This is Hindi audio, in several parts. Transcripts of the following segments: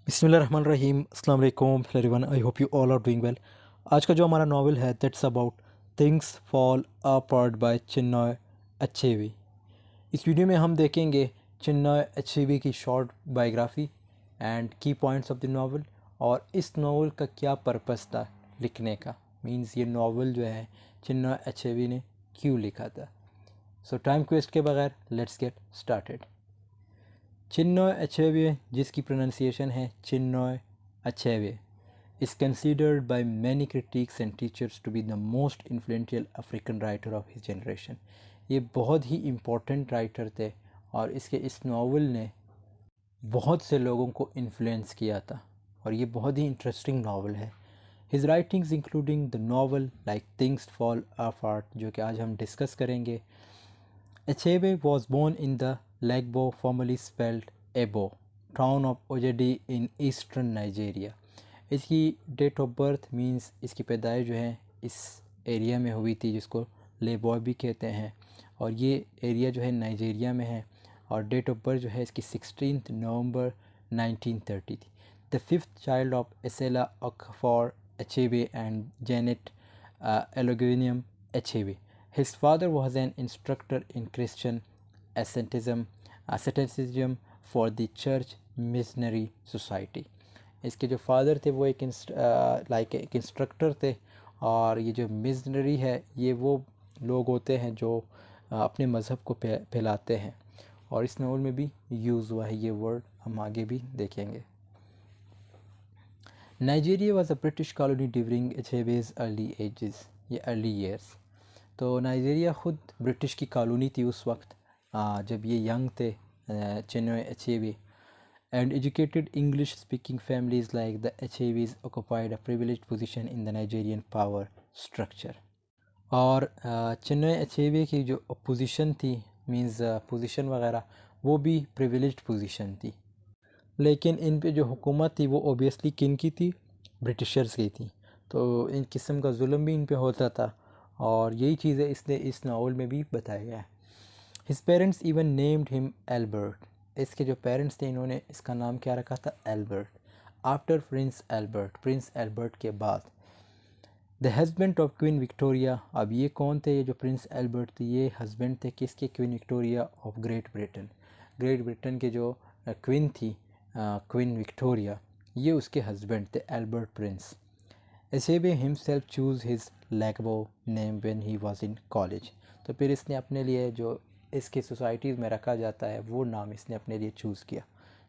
बिस्मिल्लाहिर्रहमानिर्रहीम अस्सलाम वालेकुम everyone. I hope you all are doing well. आज का जो हमारा नावल है that's about things fall apart by Chinua Achebe. इस वीडियो में हम देखेंगे चिन्मय अचेबे की short biography and key points of the novel और इस नावल का क्या पर्पस था लिखने का। मींस ये नावल जो है चिन्मय अचेबे ने क्यों लिखा था। सो टाइम वेस्ट के बगैर let's get started. Chinmay Achebe, जिसकी प्रोनाउंसिएशन है चिन्मय Achebe, is considered by many critics and teachers to be the most influential African writer of his generation। ये बहुत ही इम्पोर्टेंट राइटर थे और इसके इस नावल ने बहुत से लोगों को इन्फ्लुएंस किया था और ये बहुत ही इंटरेस्टिंग नावल है। His writings including the novel like things fall apart, जो कि आज हम डिस्कस करेंगे। Achebe was born in the Legbo, formerly spelled Ebo, town of Ojedi in eastern Nigeria। इसकी डेट ऑफ बर्थ मींस इसकी पैदाइश जो है इस एरिया में हुई थी जिसको लेबॉय भी कहते हैं और ये एरिया जो है नाइजीरिया में है और डेट ऑफ बर्थ जो है इसकी 16 नवंबर 1930 थी। The fifth child of Isaiah Okafor Achebe and Janet Iloegbunam Achebe. His father was an instructor in Christian asceticism for the Church Missionary Society। इसके जो फादर थे वो एक इंस्ट्रक्टर थे और ये जो मिशनरी है ये वो लोग होते हैं जो अपने मज़हब को फैलाते हैं और इस नावल में भी यूज़ हुआ है ये वर्ड, हम आगे भी देखेंगे। Nigeria was a British colony during Achebe's early ages, ये अर्ली ईयर्स। तो नाइजीरिया ख़ुद ब्रिटिश की कॉलोनी थी उस वक्त जब ये यंग थे Chinua Achebe. And educated English speaking families like the Achebes occupied a privileged position in the Nigerian power structure. और चिन्मय अचेबे की जो पोजीशन थी मींस पोजीशन वगैरह वो भी प्रिविलेज्ड पोजीशन थी, लेकिन इन पे जो हुकूमत थी वो ओबियसली किन की थी, ब्रिटिशर्स की थी। तो इन किस्म का जुल्म भी इन पे होता था और यही चीज़ें इसने इस नावल में भी बताया गया है। His parents even named him Albert. इसके जो पेरेंट्स थे इन्होंने इसका नाम क्या रखा था, Albert, after Prince Albert, Prince Albert के बाद। The husband of queen Victoria. अब ये कौन थे, ये जो प्रिंस एल्बर्ट थे ये हस्बैंड थे किसके, queen Victoria of great Britain. Great Britain के जो क्वीन थी क्वीन विक्टोरिया, ये उसके हस्बैंड थे Albert Prince. Achebe himself choose his Igbo name when he was in college. तो फिर इसने अपने लिए जो इसकी सोसाइटीज़ में रखा जाता है वो नाम इसने अपने लिए चूज़ किया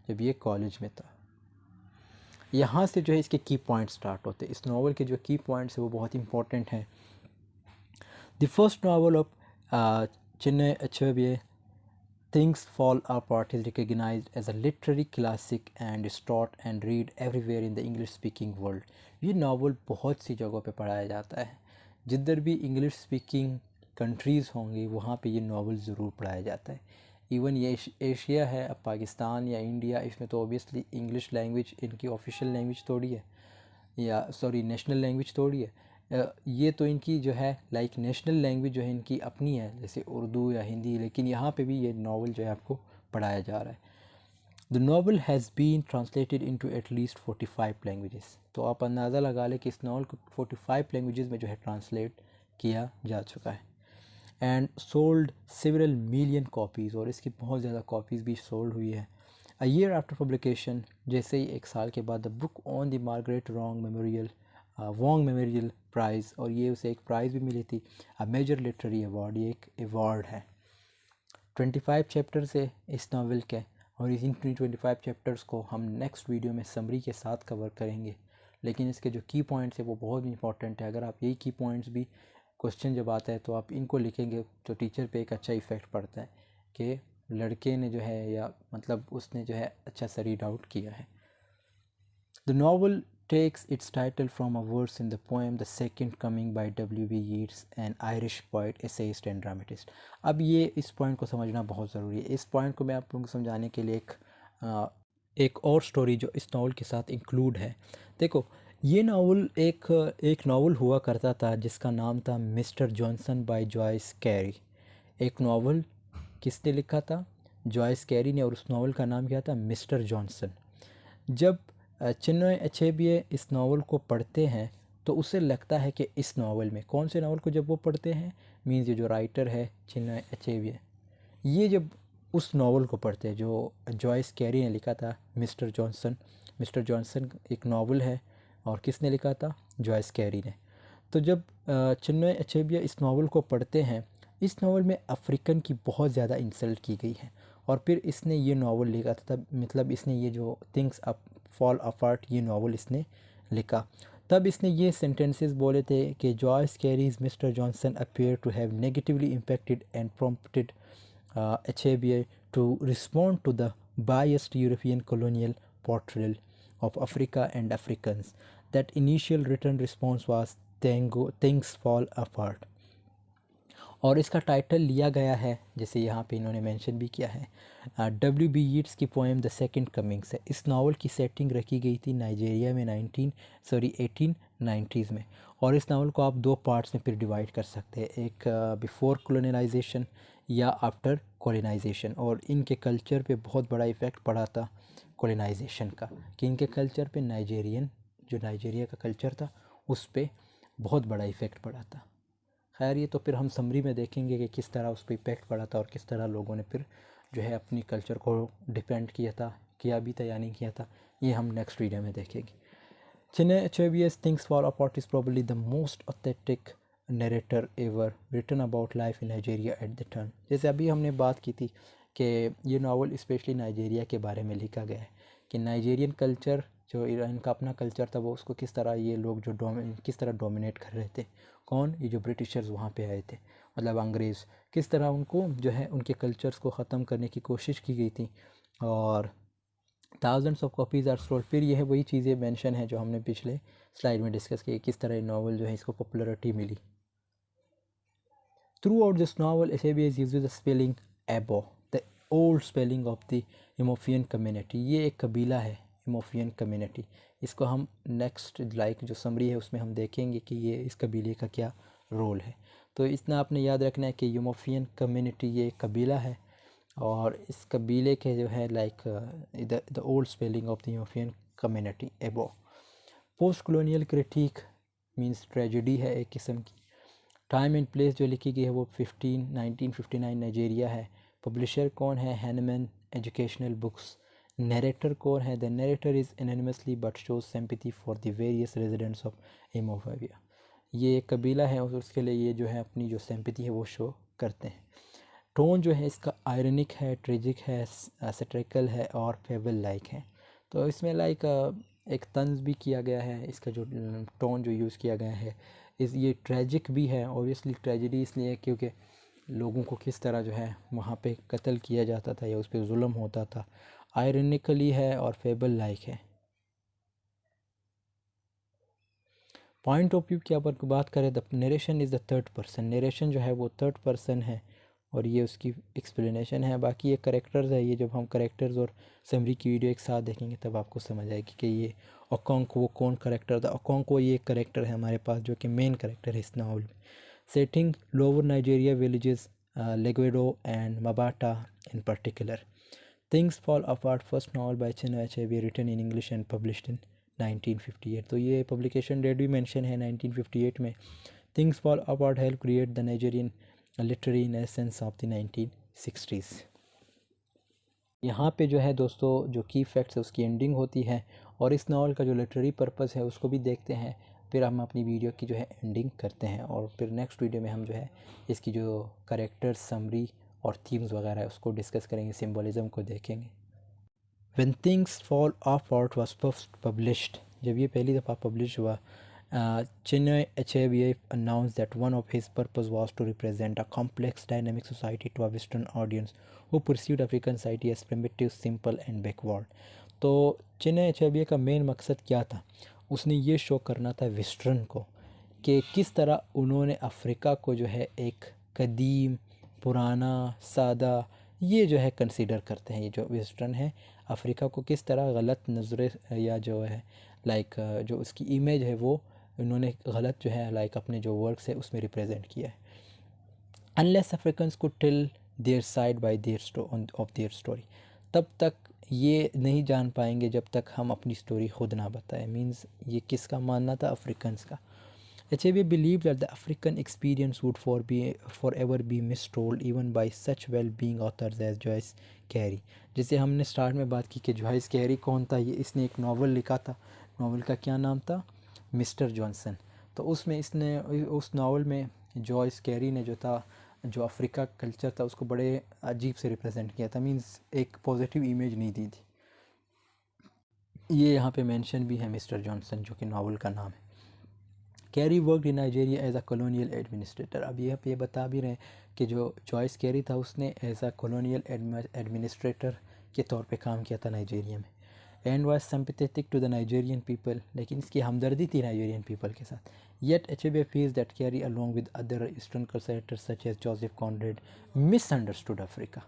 जब ये कॉलेज में था। यहाँ से जो है इसके की पॉइंट्स स्टार्ट होते हैं। इस नावल के जो की पॉइंट्स है वो बहुत इंपॉर्टेंट हैं। The first novel of Chinmay Achebe, Things Fall Apart, is recognized as a literary classic and is taught and read everywhere in the English speaking world। ये नावल बहुत सी जगहों पे पढ़ाया जाता है, जिधर भी इंग्लिश स्पीकिंग कंट्रीज़ होंगी वहाँ पे ये नावल ज़रूर पढ़ाया जाता है। इवन ये एशिया है, अब पाकिस्तान या इंडिया, इसमें तो ओबियसली इंग्लिश लैंग्वेज इनकी ऑफिशियल लैंग्वेज थोड़ी है या सॉरी नेशनल लैंग्वेज थोड़ी है। ये तो इनकी जो है लाइक नेशनल लैंग्वेज जो है इनकी अपनी है जैसे उर्दू या हिंदी, लेकिन यहाँ पे भी ये नावल जो है आपको पढ़ाया जा रहा है। The novel has been translated into at least 45 languages. तो आप अंदाज़ा लगा लें कि इस नावल को 45 लैंग्वेजेस में जो है ट्रांसलेट किया जा चुका है। And sold several million copies, और इसकी बहुत ज़्यादा कॉपीज़ भी सोल्ड हुई है। अ ईयर आफ्टर पब्लिकेशन, जैसे ही एक साल के बाद, the book on the Margaret Wong Memorial Prize, और ये उसे एक प्राइज़ भी मिली थी। अ मेजर लिटरेरी अवार्ड, ये एक अवार्ड है। 25 चैप्टर्स है इस नावल के और इन 25 चैप्टर्स को हम नेक्स्ट वीडियो में समरी के साथ कवर करेंगे, लेकिन इसके जो की पॉइंट्स है वो बहुत इंपॉर्टेंट है। अगर आप यही की पॉइंट्स भी क्वेश्चन जब आता है तो आप इनको लिखेंगे तो टीचर पे एक अच्छा इफ़ेक्ट पड़ता है कि लड़के ने जो है या मतलब उसने जो है अच्छा सा रीड आउट किया है। The novel takes its title from a verse in the poem The Second Coming by W.B. Yeats, an Irish poet, essayist and dramatist। अब ये इस पॉइंट को समझना बहुत ज़रूरी है। इस पॉइंट को मैं आप लोगों को समझाने के लिए एक और स्टोरी जो इस नावल के साथ इंक्लूड है। देखो, ये नावल एक नावल हुआ करता था जिसका नाम था Mister Johnson by Joyce Cary. एक नावल किसने लिखा था, जॉयस कैरी ने, और उस नावल का नाम क्या था, मिस्टर जॉनसन। जब चिन्मय अचेबे इस नावल को पढ़ते हैं तो उसे लगता है कि इस नावल में, कौन से नावल को जब वो पढ़ते हैं, मीन्स ये जो राइटर है चिन्मय अचेबे, ये जब उस नावल को पढ़ते हैं जो जॉयस कैरी ने लिखा था, मिस्टर जॉनसन। मिस्टर जॉनसन एक नावल है और किसने लिखा था, जॉयस कैरी ने। तो जब चिन्मय अचेबे इस नावल को पढ़ते हैं, इस नावल में अफ्रीकन की बहुत ज़्यादा इंसल्ट की गई है। और फिर इसने ये नावल लिखा था, तब मतलब इसने ये जो थिंग्स अप फॉल अपार्ट ये नावल इसने लिखा। तब इसने ये सेंटेंसेस बोले थे कि Joyce Cary's mister Johnson appear to have negatively impacted and prompted Achebe to respond to the biased European colonial portrayal of Africa and Africans. That initial written response was Things Fall Apart. और इसका टाइटल लिया गया है, जैसे यहाँ पे इन्होंने मेंशन भी किया है, W.B. यीट्स की पोएम द सेकंड कमिंग से। इस नावल की सेटिंग रखी गई थी नाइजीरिया में 1890s में। और इस नावल को आप दो पार्ट्स में फिर डिवाइड कर सकते हैं, एक बिफोर कॉलोनाइजेशन या आफ्टर कॉलोनाइजेशन। और इनके कल्चर पे बहुत बड़ा इफ़ेक्ट पड़ा था कॉलोनाइजेशन का, कि इनके कल्चर पे जो नाइजीरिया का कल्चर था उस पर बहुत बड़ा इफ़ेक्ट पड़ा था। खैर ये तो फिर हम समरी में देखेंगे कि किस तरह उस पर इम्पैक्ट पड़ा था और किस तरह लोगों ने फिर जो है अपनी कल्चर को डिपेंड किया भी था या नहीं किया था, ये हम नेक्स्ट वीडियो में देखेंगे। Chinua Achebe's Things fall Apart is probably the most authentic narrator ever written about life in Nigeria at the time. जैसे अभी हमने बात की थी कि ये नावल स्पेशली नाइजीरिया के बारे में लिखा गया है, कि नाइजीरियन कल्चर जो इनका अपना कल्चर था वो उसको किस तरह ये लोग जो किस तरह डोमिनेट कर रहे थे, कौन, ये जो ब्रिटिशर्स वहाँ पे आए थे, मतलब अंग्रेज़, किस तरह उनको जो है उनके कल्चर्स को ख़त्म करने की कोशिश की गई थी। और thousands of copies are sold. फिर यह वही चीज़ें मेंशन है जो हमने पिछले स्लाइड में डिस्कस की, किस तरह नावल जो है इसको पॉपुलरिटी मिली। Throughout this novel Achebe uses the spelling Ibo, the old spelling of the Umuofian community. ये एक कबीला है इमोफियन कम्युनिटी। इसको हम नेक्स्ट जो समरी है उसमें हम देखेंगे कि ये इस कबीले का क्या रोल है। तो इतना आपने याद रखना है कि यूमोफियन कम्युनिटी ये एक कबीला है, और इस कबीले के जो है the old spelling of the Umuofian community Ibo. Post colonial critic means tragedy है एक किस्म की। टाइम एंड प्लेस जो लिखी गई है वो 1959 नाइजीरिया है। पब्लिशर कौन है, हैनमैन एजुकेशनल बुक्स। नरेटर कौन है, the narrator is anonymously but shows sympathy for the various residents of Umuofia. ये एक कबीला है और उसके लिए ये जो है अपनी जो सिंपैथी है वो शो करते हैं। टोन जो है इसका आयरनिक है, ट्रेजिक है, सैटिरिकल है और फेबल लाइक है। तो इसमें एक तंज भी किया गया है, इसका जो टोन जो यूज़ किया गया है ये ट्रेजिक भी है। ऑब्वियसली ट्रेजिडी इसलिए क्योंकि लोगों को किस तरह जो है वहाँ पे कत्ल किया जाता था या उस पर जुल्म होता था। आयरनिकली है और फेबल लाइक है। पॉइंट ऑफ व्यू की अगर बात करें, the narration is the third person. Narration जो है वो थर्ड पर्सन है और ये उसकी एक्सप्लेनेशन है। बाकी ये करेक्टर्स है, ये जब हम करेक्टर्स और समरी की वीडियो एक साथ देखेंगे तब आपको समझ आएगी कि ये ओकोंको वो कौन करेक्टर था। ओकोंको ये एक करेक्टर है हमारे पास जो कि मेन करेक्टर है इस नावल में। Setting lower Nigeria villages Iguedo and Mbanta in particular. Things fall Apart first novel by Chinua Achebe written in English and published in 1958। तो ये पब्लिकेशन डेट भी मेंशन है 1958 में। Things fall Apart help create the Nigerian literary renaissance of the 1960s। यहाँ पे जो है दोस्तों जो की फैक्ट्स है उसकी एंडिंग होती है और इस नावल का जो लिटरेरी पर्पस है उसको भी देखते हैं। फिर हम अपनी वीडियो की जो है एंडिंग करते हैं और फिर नेक्स्ट वीडियो में हम जो है इसकी जो करेक्टर समरी और थीम्स वगैरह है उसको डिस्कस करेंगे, सिम्बोलिज़म को देखेंगे। When Things Fall Apart was first published, जब ये पहली दफ़ा पब्लिश हुआ, Chinmay Achebe announced that one of his purpose was to represent a complex, dynamic society to a Western audience who perceived African society as primitive, simple and backward. तो चिन्मय अचेबे का मेन मकसद क्या था, उसने ये शो करना था वेस्टर्न को कि किस तरह उन्होंने अफ्रीका को जो है एक कदीम, पुराना, सादा ये जो है कंसीडर करते हैं। ये जो वेस्टर्न है अफ्रीका को किस तरह गलत नज़रे या जो है जो उसकी इमेज है वो उन्होंने गलत जो है अपने जो वर्क्स है उसमें रिप्रेजेंट किया है। अनलेस अफ्रीकन्स को tell their side by their of their story, तब तक ये नहीं जान पाएंगे जब तक हम अपनी स्टोरी खुद ना बताएं। मीन्स ये किसका मानना था? अफ्रीकन्स का। Achebe believed that the African experience would forever be mistold even by such well-being authors as Joyce Carey। जैसे हमने स्टार्ट में बात की कि जॉयस कैरी कौन था, ये इसने एक नावल लिखा था। नावल का क्या नाम था? Mister Johnson. तो उसमें इसने उस नावल में जॉयस कैरी ने जो था, जो अफ्रीका कल्चर था उसको बड़े अजीब से रिप्रेजेंट किया था। मीन्स एक पॉजिटिव इमेज नहीं दी थी। ये यहाँ पे मेंशन भी है मिस्टर जॉनसन, जो कि नावल का नाम है। Cary worked in Nigeria as a colonial administrator. अब ये बता भी रहे हैं कि जो जॉयस कैरी था उसने एज अ कॉलोनियल एडमिनिस्ट्रेटर के तौर पे काम किया था नाइजीरिया में। And was sympathetic to the Nigerian people, लेकिन इसकी हमदर्दी थी नाइजीरियन पीपल के साथ। Yet Achebe feels that Cary along with other eastern conservators such as Joseph Conrad misunderstood Africa.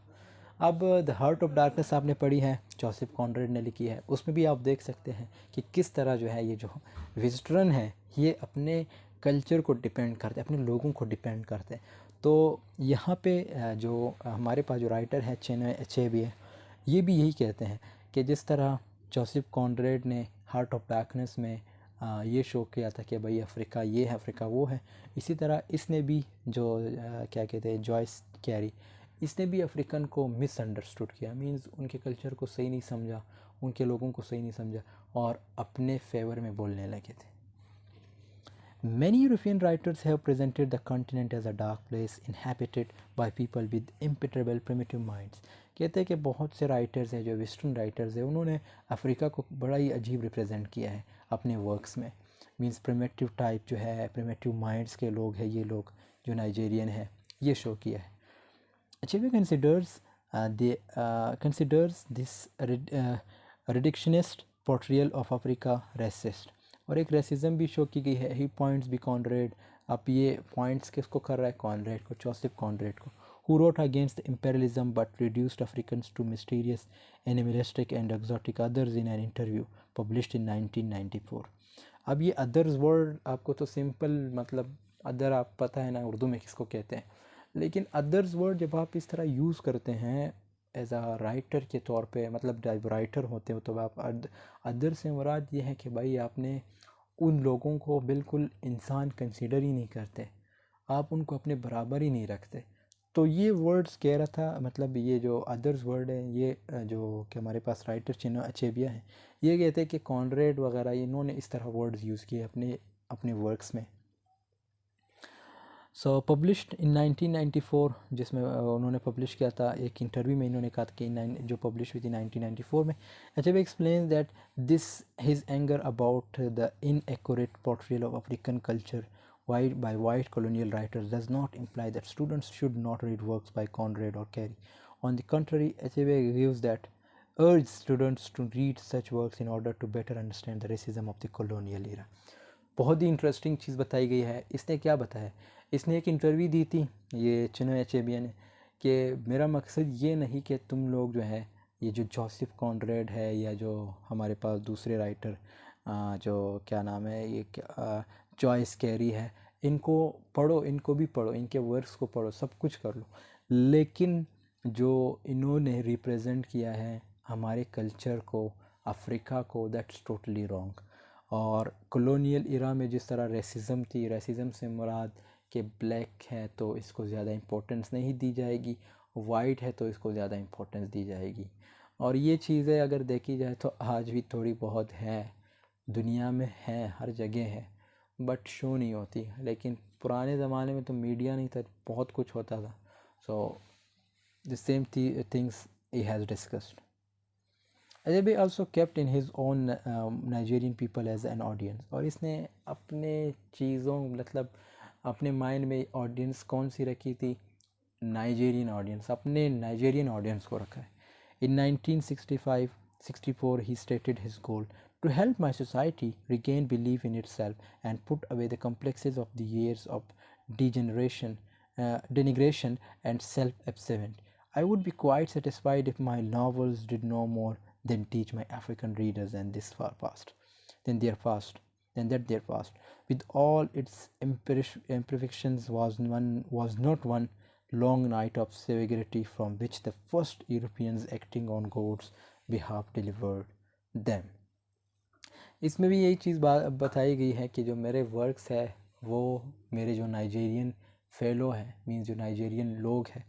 अब द हार्ट ऑफ डार्कनेस आपने पढ़ी है, जोसेफ कॉनरेड ने लिखी है। उसमें भी आप देख सकते हैं कि किस तरह जो है ये जो विजिटरन है ये अपने कल्चर को डिपेंड करते हैं, अपने लोगों को डिपेंड करते हैं। तो यहाँ पे जो हमारे पास जो राइटर है चिन्वे अचेबे, ये भी यही कहते हैं कि जिस तरह जोसेफ कॉनरेड ने हार्ट ऑफ डार्कनेस में ये शो किया था कि भाई अफ्रीका ये है, अफ्रीका वो है, इसी तरह इसने भी जो क्या कहते हैं जॉयस कैरी, इसने भी अफ्रीकन को मिसअंडरस्टूड किया। मींस उनके कल्चर को सही नहीं समझा, उनके लोगों को सही नहीं समझा और अपने फेवर में बोलने लगे थे। Many European writers have presented the continent as a dark place inhabited by people with impenetrable primitive minds। कहते हैं कि बहुत से राइटर्स हैं जो वेस्टर्न राइटर्स हैं, उन्होंने अफ्रीका को बड़ा ही अजीब रिप्रेजेंट किया है अपने वर्क्स में। मींस प्रिमिटिव टाइप जो है, प्रिमिटिव माइंड्स के लोग हैं ये लोग जो नाइजीरियन है, ये शो किया है। Achebe considers this reductionist portrayal of Africa racist, और एक रेसिज्म भी शो की गई है। ही पॉइंट्स भी कॉनरेड, अब ये पॉइंट्स किसको कर रहा है? कॉनरेड को, जोसेफ कॉनरेड को, who wrote against imperialism but reduced Africans to mysterious, animalistic and exotic others in an interview published in 1994। अब ये अदर्स वर्ड आपको तो सिंपल मतलब अदर आप पता है ना उर्दू में किसको कहते हैं, लेकिन अदर्स वर्ड जब आप इस तरह यूज़ करते हैं एज आ राइटर के तौर पे, मतलब जब राइटर होते हो तो आप अदर से मुराद ये है कि भाई आपने उन लोगों को बिल्कुल इंसान कंसीडर ही नहीं करते, आप उनको अपने बराबर ही नहीं रखते। तो ये वर्ड्स कह रहा था, मतलब ये जो अदर्स वर्ड है ये जो कि हमारे पास राइटर चिन्वे अचेबे हैं, ये कहते हैं कि कॉनरेड वगैरह इन्होंने इस तरह वर्ड्स यूज़ किए अपने अपने वर्क्स में। सो पब्लिश्ड इन 1994, जिसमें उन्होंने पब्लिश किया था, एक इंटरव्यू में इन्होंने कहा था कि जो पब्लिश हुई थी 1994 में। Achebe explains that this his anger about the inaccurate portrayal of African culture by white colonial writers does not imply that students should not read works by Conrad or Carey. On the contrary, Achebe argues that urged students to read such works in order to better understand the racism of the colonial era। बहुत ही इंटरेस्टिंग चीज़ बताई गई है। इसने क्या बताया? इसने एक इंटरव्यू दी थी ये चिन्वे अचेबे ने, कि मेरा मकसद ये नहीं कि तुम लोग जो है ये जो जोसेफ कॉनरेड है या जो हमारे पास दूसरे राइटर जो क्या नाम है ये जॉयस कैरी है, इनको पढ़ो, इनको भी पढ़ो, इनके वर्क्स को पढ़ो, सब कुछ कर लो, लेकिन जो इन्होंने रिप्रेजेंट किया है हमारे कल्चर को, अफ्रीका को, दैट्स टोटली रॉन्ग। और कॉलोनियल इरा में जिस तरह रेसिज्म थी, रेसिज्म से मुराद कि ब्लैक है तो इसको ज़्यादा इम्पोर्टेंस नहीं दी जाएगी, वाइट है तो इसको ज़्यादा इम्पोर्टेंस दी जाएगी। और ये चीज़ें अगर देखी जाए तो आज भी थोड़ी बहुत है, दुनिया में है, हर जगह है, बट शो नहीं होती। लेकिन पुराने ज़माने में तो मीडिया नहीं था, बहुत कुछ होता था। So the same things he has discussed. Ajay also kept in his own Nigerian people as an audience, और इसने अपने चीज़ों मतलब अपने माइंड में ऑडियंस कौन सी रखी थी? नाइजेरियन ऑडियंस, अपने नाइजेरियन ऑडियंस को रखा है। In 1965-64 he stated his goal to help my society regain belief in itself and put away the complexes of the years of denigration and self-abasement. I would be quite satisfied if my novels did no more than teach my African readers and this far past, than their past, than that their past, with all its imperfections, was not one long night of severity from which the first Europeans acting on gods we have delivered them. इसमें भी यही चीज़ बताई गई है कि जो मेरे वर्क्स है वो मेरे जो नाइजेरियन फेलो हैं, मीन्स जो नाइजेरियन लोग हैं,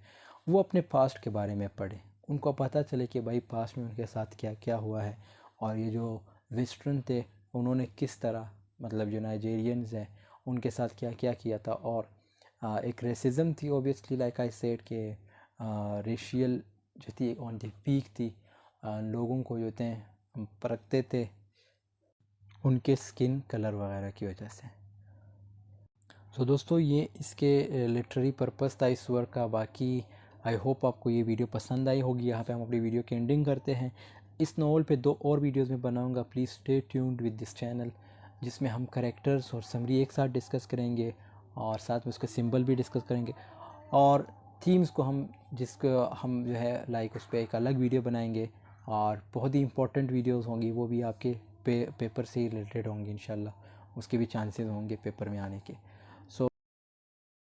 वो अपने पास्ट के बारे में पढ़ें, उनको पता चले कि भाई पास्ट में उनके साथ क्या क्या हुआ है, और ये जो वेस्टर्न थे उन्होंने किस तरह, मतलब जो नाइजेरियंस हैं उनके साथ क्या क्या किया था। और एक रेसिज्म थी ओबियसली, लाइक आई सेड कि रेशियल जो थी ऑन द पीक थी। लोगों को जो थे परखते थे उनके स्किन कलर वगैरह की वजह से। तो दोस्तों ये इसके लिटरेरी पर्पस था इस वर्क का। बाकी आई होप आपको ये वीडियो पसंद आई होगी। यहाँ पे हम अपनी वीडियो की एंडिंग करते हैं। इस नॉवल पे 2 और वीडियोस में बनाऊंगा, please stay tuned with this channel, जिसमें हम कैरेक्टर्स और समरी एक साथ डिस्कस करेंगे और साथ में उसके सिंबल भी डिस्कस करेंगे, और थीम्स को जिसको हम जो है लाइक उस पर एक अलग वीडियो बनाएंगे, और बहुत ही इंपॉर्टेंट वीडियोस होंगी, वो भी आपके पेपर से ही रिलेटेड होंगी इंशाल्लाह। उसके भी चांसेस होंगे पेपर में आने के।